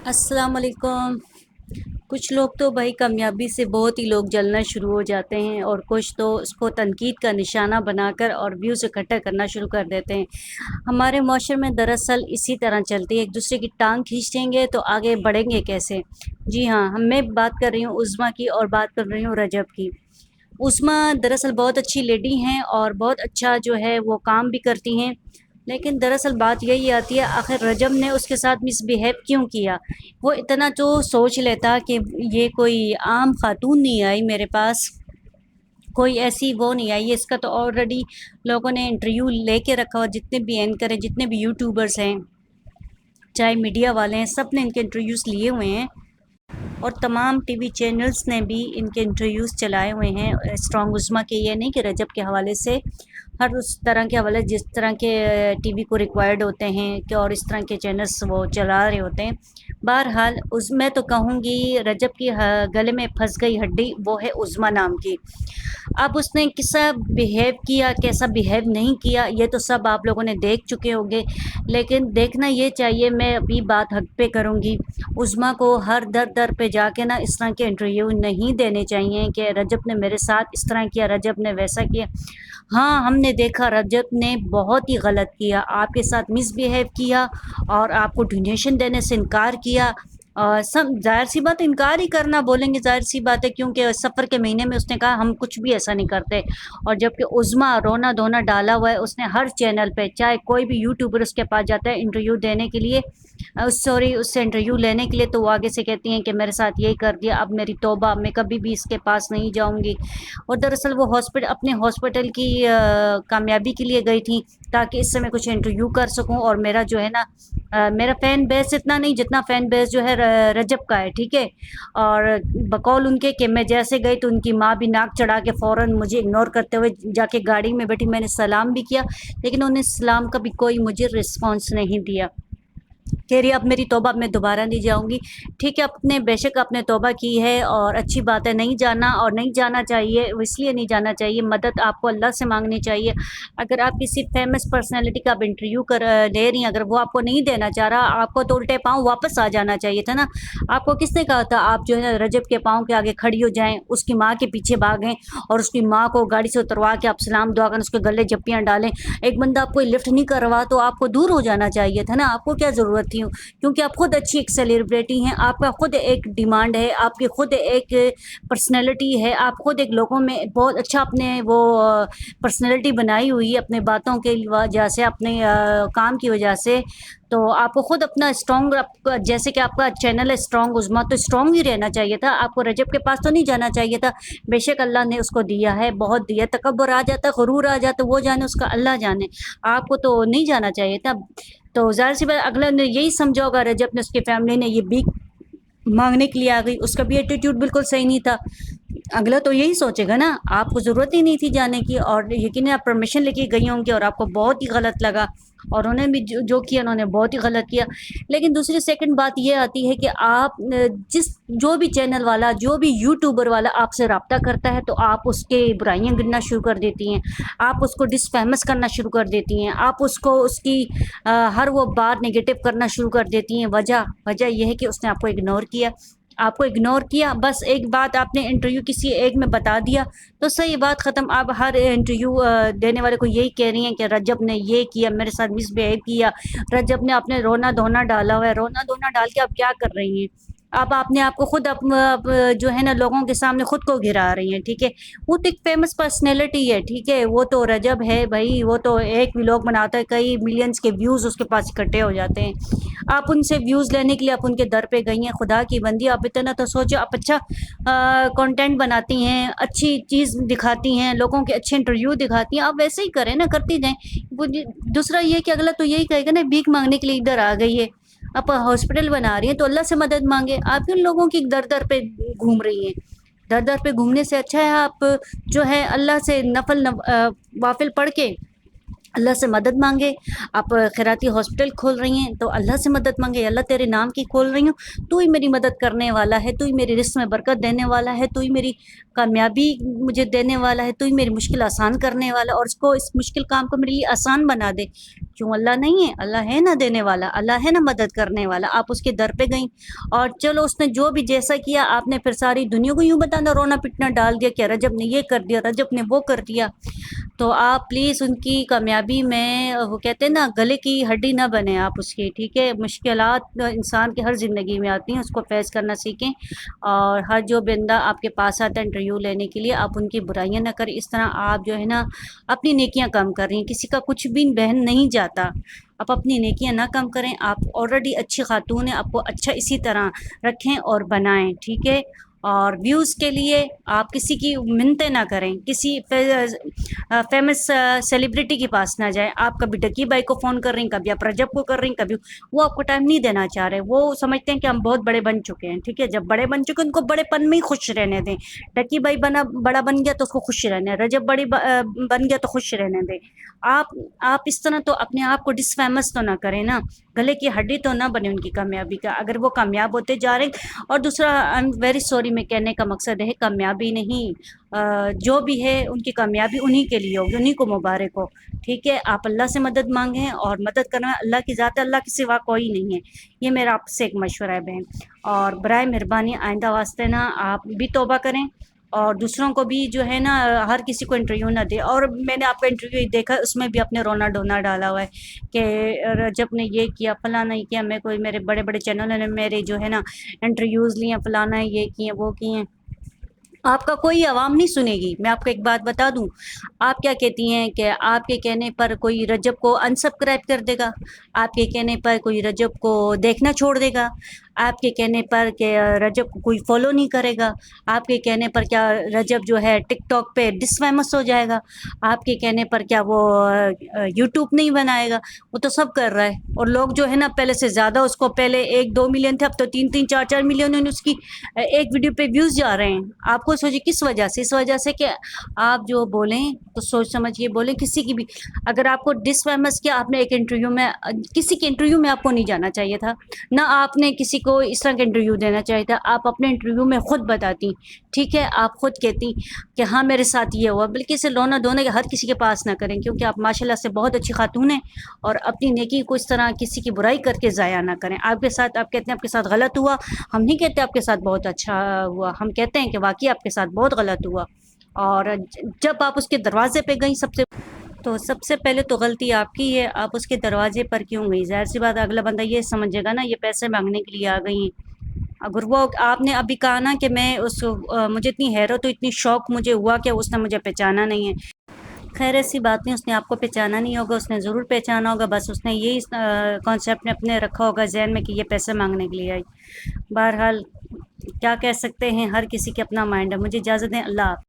السلام علیکم۔ کچھ لوگ تو بھائی کامیابی سے بہت ہی لوگ جلنا شروع ہو جاتے ہیں، اور کچھ تو اس کو تنقید کا نشانہ بنا کر اور ویوز اکٹھا کرنا شروع کر دیتے ہیں۔ ہمارے معاشرے میں دراصل اسی طرح چلتی ہے، ایک دوسرے کی ٹانگ کھینچیں گے تو آگے بڑھیں گے کیسے؟ جی ہاں، میں بات کر رہی ہوں عظمیٰ کی اور بات کر رہی ہوں رجب کی۔ عظمیٰ دراصل بہت اچھی لیڈی ہیں اور بہت اچھا جو ہے وہ کام بھی کرتی ہیں، لیکن دراصل بات یہی آتی ہے آخر رجب نے اس کے ساتھ مس بیہیو کیوں کیا؟ وہ اتنا تو سوچ لیتا کہ یہ کوئی عام خاتون نہیں آئی میرے پاس، کوئی ایسی وہ نہیں آئی، اس کا تو آلریڈی لوگوں نے انٹرویو لے کے رکھا ہوا، جتنے بھی اینکر ہیں، جتنے بھی یوٹیوبرز ہیں، چاہے میڈیا والے ہیں، سب نے ان کے انٹرویوز لیے ہوئے ہیں، اور تمام ٹی وی چینلز نے بھی ان کے انٹرویوز چلائے ہوئے ہیں اسٹرانگ عظمیٰ کے۔ یہ نہیں کہ رجب کے حوالے سے، ہر اس طرح کے حوالے جس طرح کے ٹی وی کو ریکوائرڈ ہوتے ہیں کہ اور اس طرح کے چینلز وہ چلا رہے ہوتے ہیں۔ بہرحال میں تو کہوں گی رجب کی گلے میں پھنس گئی ہڈی وہ ہے عظمیٰ نام کی۔ اب اس نے کیسا بیہیو کیا، کیسا بیہیو نہیں کیا، یہ تو سب آپ لوگوں نے دیکھ چکے ہوں گے، لیکن دیکھنا یہ چاہیے، میں ابھی بات حق پہ کروں گی، عظمیٰ کو ہر در پہ جا کے نا اس طرح کے انٹرویو نہیں دینے چاہیے کہ رجب نے میرے ساتھ اس طرح کیا، رجب نے ویسا کیا۔ ہاں، ہم نے دیکھا رجب نے بہت ہی غلط کیا، آپ کے ساتھ مس بیہیو کیا اور آپ کو ڈونیشن دینے سے انکار کیا۔ سب ظاہر سی بات انکار ہی کرنا بولیں گے، ظاہر سی بات ہے، کیونکہ سفر کے مہینے میں اس نے کہا ہم کچھ بھی ایسا نہیں کرتے، اور جبکہ عظمیٰ رونا دھونا ڈالا ہوا ہے، اس نے ہر چینل پہ، چاہے کوئی بھی یوٹیوبر اس کے پاس جاتا ہے انٹرویو دینے کے لیے، اس سے انٹرویو لینے کے لیے، تو وہ آگے سے کہتی ہیں کہ میرے ساتھ یہی کر دیا، اب میری توبہ، میں کبھی بھی اس کے پاس نہیں جاؤں گی۔ اور دراصل وہ اپنے ہاسپٹل کی کامیابی کے لیے گئی تھی تاکہ اس سے میں کچھ انٹرویو کر سکوں، اور میرا جو ہے نا میرا فین بیس اتنا نہیں جتنا فین بیس جو ہے رجب کا ہے، ٹھیک ہے۔ اور بقول ان کے کہ میں جیسے گئی تو ان کی ماں بھی ناک چڑھا کے فوراً مجھے اگنور کرتے ہوئے جا کے گاڑی میں بیٹھی، میں نے سلام بھی کیا، لیکن انہوں نے سلام کا بھی کوئی مجھے رسپانس نہیں دیا۔ کہہ رہی اب میری توبہ میں دوبارہ نہیں جاؤں گی۔ ٹھیک ہے، بے شک آپ نے توبہ کی ہے اور اچھی بات ہے، نہیں جانا اور نہیں جانا چاہیے، اس لیے نہیں جانا چاہیے، مدد آپ کو اللہ سے مانگنی چاہیے۔ اگر آپ کسی فیمس پرسنالٹی کا آپ انٹرویو لے رہی ہیں، اگر وہ آپ کو نہیں دینا چاہ رہا، آپ کو تو الٹے پاؤں واپس آ جانا چاہیے تھا نا۔ آپ کو کس نے کہا تھا آپ جو ہے رجب کے پاؤں کے آگے کھڑی ہو جائیں، اس کی ماں کے پیچھے بھاگیں اور اس کی ماں کو گاڑی سے اتروا کے آپ سلام دعا کریں، اس کے گلے جپیاں ڈالیں؟ ایک بندہ آپ کو لفٹ نہیں کر رہا تو آپ کو دور ہو جانا چاہیے تھا نا، آپ کو کیا ضرورت تھی؟ کیونکہ آپ خود اچھی ایک سیلیبریٹی ہیں، آپ کا خود ایک ڈیمانڈ ہے، آپ کی خود ایک پرسنالٹی ہے، آپ خود ایک لوگوں میں بہت اچھا اپنے وہ پرسنالٹی بنائی ہوئی ہے اپنے باتوں کے وجہ سے، اپنے کام کی وجہ سے، تو آپ کو خود اپنا اسٹرانگ، جیسے کہ آپ کا چینل ہے اسٹرانگ عظمیٰ، تو اسٹرانگ ہی رہنا چاہیے تھا، آپ کو رجب کے پاس تو نہیں جانا چاہیے تھا۔ بے شک اللہ نے اس کو دیا ہے، بہت دیا، تکبر آ جاتا ہے، غرور آ جاتا ہے، وہ جانے اس کا اللہ جانے، آپ کو تو نہیں جانا چاہیے تھا۔ تو ظاہر سی بات اگلا نے یہی سمجھا ہوگا، رجب نے، اس کی فیملی نے، یہ بھیک مانگنے کے لیے آ گئی، اس کا بھی ایٹیٹیوڈ بالکل صحیح نہیں تھا، اگلا تو یہی سوچے گا نا، آپ کو ضرورت ہی نہیں تھی جانے کی، اور یقیناً آپ پرمیشن لے کے گئی ہوں گی اور آپ کو بہت ہی غلط لگا، اور انہوں نے بھی جو کیا انہوں نے بہت ہی غلط کیا۔ لیکن دوسری سیکنڈ بات یہ آتی ہے کہ آپ جو بھی چینل والا، جو بھی یوٹیوبر والا آپ سے رابطہ کرتا ہے تو آپ اس کے برائیاں گننا شروع کر دیتی ہیں، آپ اس کو ڈس فیمس کرنا شروع کر دیتی ہیں، آپ اس کو اس کی ہر وہ بات نگیٹو کرنا شروع کر دیتی ہیں۔ وجہ یہ ہے کہ اس نے آپ کو اگنور کیا، آپ کو اگنور کیا، بس ایک بات آپ نے انٹرویو کسی ایک میں بتا دیا تو صحیح بات ختم۔ آپ ہر انٹرویو دینے والے کو یہی کہہ رہی ہیں کہ رجب نے یہ کیا، میرے ساتھ مس بیہیو کیا، رجب نے اپنے رونا دھونا ڈالا ہوا ہے، رونا دھونا ڈال کے آپ کیا کر رہی ہیں؟ آپ نے آپ کو خود جو ہے نا لوگوں کے سامنے خود کو گرا رہی ہیں، ٹھیک ہے۔ وہ تو ایک فیمس پرسنالٹی ہے، ٹھیک ہے، وہ تو رجب ہے بھائی، وہ تو ایک ولاگ بناتا ہے، کئی ملینز کے ویوز اس کے پاس اکٹھے ہو جاتے ہیں، آپ ان سے ویوز لینے کے لیے آپ ان کے در پہ گئی ہیں، خدا کی بندی، آپ اتنا تو سوچو، آپ اچھا کنٹینٹ بناتی ہیں، اچھی چیز دکھاتی ہیں، لوگوں کے اچھے انٹرویو دکھاتی ہیں، آپ ویسے ہی کریں نا، کرتی جائیں۔ دوسرا یہ کہ اگلا تو یہی کہے گا نا بھیک مانگنے کے لیے ادھر آ گئی ہے، آپ ہاسپٹل بنا رہی ہیں تو اللہ سے مدد مانگے، آپ ان لوگوں کی در پہ گھوم رہی ہیں، در پہ گھومنے سے اچھا ہے آپ جو ہے اللہ سے نفل وافل پڑھ کے اللہ سے مدد مانگے. آپ خیراتی ہاسپٹل کھول رہی ہیں تو اللہ سے مدد مانگے, اللہ تیرے نام کی کھول رہی ہوں, تو ہی میری مدد کرنے والا ہے, تو ہی میری رزق میں برکت دینے والا ہے, تو ہی میری کامیابی مجھے دینے والا ہے, تو ہی میری مشکل آسان کرنے والا, اور اس مشکل کام کو میرے لیے آسان بنا دے. کیوں اللہ نہیں ہے؟ اللہ ہے نا دینے والا, اللہ ہے نا مدد کرنے والا. آپ اس کے در پہ گئیں اور چلو اس نے جو بھی جیسا کیا, آپ نے پھر ساری دنیا کو یوں بتانا, رونا پٹنا ڈال دیا کہ رجب نے یہ کر دیا, رجب نے وہ کر دیا. تو آپ پلیز ان کی کامیابی میں, وہ کہتے ہیں نا, گلے کی ہڈی نہ بنیں آپ اس کی, ٹھیک ہے. مشکلات انسان کے ہر زندگی میں آتی ہیں, اس کو فیس کرنا سیکھیں. اور ہر جو بندہ آپ کے پاس آتا ہے انٹرویو لینے کے لیے, آپ ان کی برائیاں نہ کریں. اس طرح آپ جو ہے نا اپنی نیکیاں کم کر رہی ہیں, کسی کا کچھ بھی بہن نہیں جاتا. آپ اپنی نیکیاں نہ کم کریں, آپ آلریڈی اچھی خاتون ہیں, آپ کو اچھا اسی طرح رکھیں اور بنائیں, ٹھیک ہے. اور ویوز کے لیے آپ کسی کی منتیں نہ کریں, کسی فیمس سیلیبریٹی کے پاس نہ جائیں. آپ کبھی ڈکی بائی کو فون کر رہی ہیں, کبھی آپ رجب کو کر رہی ہیں, کبھی وہ آپ کو ٹائم نہیں دینا چاہ رہے. وہ سمجھتے ہیں کہ ہم بہت بڑے بن چکے ہیں, ٹھیک ہے. جب بڑے بن چکے ہیں ان کو بڑے پن میں ہی خوش رہنے دیں. ڈکی بائی بڑا بن گیا تو اس کو خوش رہنے, رجب بڑی بن گیا تو خوش رہنے دیں. آپ اس طرح تو اپنے آپ کو ڈس فیمس تو نہ کریں نا, گلے کی ہڈی تو نہ بنے ان کی کامیابی کا, اگر وہ کامیاب ہوتے جا رہے ہیں. اور دوسرا, آئی ایم ویری سوری, میں کہنے کا مقصد ہے کامیابی نہیں, جو بھی ہے ان کی کامیابی انہی کے لیے ہوگی, انہی کو مبارک ہو, ٹھیک ہے. آپ اللہ سے مدد مانگیں, اور مدد کرنا اللہ کی ذات ہے, اللہ کے سوا کوئی نہیں ہے. یہ میرا آپ سے ایک مشورہ ہے بہن. اور برائے مہربانی آئندہ واسطے نا آپ بھی توبہ کریں, اور دوسروں کو بھی جو ہے نا, ہر کسی کو انٹرویو نہ دے. اور میں نے آپ کا انٹرویو دیکھا, اس میں بھی اپنے رونا ڈونا ڈالا ہوا ہے کہ رجب نے یہ کیا, فلاں نہیں کیا, میں کوئی میرے بڑے بڑے چینلوں نے میرے جو ہے نا انٹرویوز لیے, فلانا یہ کیے وہ کیے. آپ کا کوئی عوام نہیں سنے گی. میں آپ کو ایک بات بتا دوں, آپ کیا کہتی ہیں کہ آپ کے کہنے پر کوئی رجب کو انسبسکرائب کر دے گا, آپ کے کہنے پر کوئی رجب کو دیکھنا چھوڑ دے گا, آپ کے کہنے پر کہ رجب کو کوئی فالو نہیں کرے گا, آپ کے کہنے پر کیا رجب جو ہے ٹک ٹاک پہ ڈس فیمس ہو جائے گا, آپ کے کہنے پر کیا وہ یوٹیوب نہیں بنائے گا. وہ تو سب کر رہا ہے, اور لوگ جو ہے نا پہلے سے زیادہ, اس کو پہلے 1-2 ملین تھے, اب تو 3-3 4-4 ملین اس کی ایک ویڈیو پہ ویوز جا رہے ہیں. آپ کو سوچے کس وجہ سے؟ اس وجہ سے کہ آپ جو بولیں تو سوچ سمجھ کے بولیں. کسی کی بھی اگر آپ کو ڈس فیمس کیا, آپ نے ایک انٹرویو میں, کسی کے انٹرویو میں آپ کو نہیں جانا چاہیے تھا, نہ آپ نے کسی کو اس طرح کا انٹرویو دینا چاہیے تھا. آپ اپنے انٹرویو میں خود بتاتی, ٹھیک ہے, آپ خود کہتی کہ ہاں میرے ساتھ یہ ہوا. بلکہ اسے رونا دھونا ہر کسی کے پاس نہ کریں, کیونکہ آپ ماشاء اللہ سے بہت اچھی خاتون ہیں, اور اپنی نیکی کو اس طرح کسی کی برائی کر کے ضائع نہ کریں. آپ کے ساتھ, آپ کہتے ہیں آپ کے ساتھ غلط ہوا, ہم نہیں کہتے آپ کے ساتھ بہت اچھا ہوا, ہم کہتے ہیں کہ واقعی آپ کے ساتھ بہت غلط ہوا. اور جب آپ اس کے دروازے پہ گئیں, سب سے پہلے تو غلطی آپ کی ہے. آپ اس کے دروازے پر کیوں گئی؟ ظاہر سی بات, اگلا بندہ یہ سمجھے گا نا یہ پیسے مانگنے کے لیے آ گئی ہیں. اگر وہ آپ نے ابھی کہا نا کہ میں مجھے اتنی حیرت, اتنی شوق مجھے ہوا کہ اس نے مجھے پہچانا نہیں ہے. خیر ایسی بات نہیں, اس نے آپ کو پہچانا نہیں ہوگا, اس نے ضرور پہچانا ہوگا. بس اس نے یہی کانسیپٹ اپنے رکھا ہوگا ذہن میں کہ یہ پیسے مانگنے کے لیے آئی. بہرحال کیا کہہ سکتے ہیں, ہر کسی کے اپنا مائنڈ ہے. مجھے اجازت دیں, اللہ حافظ.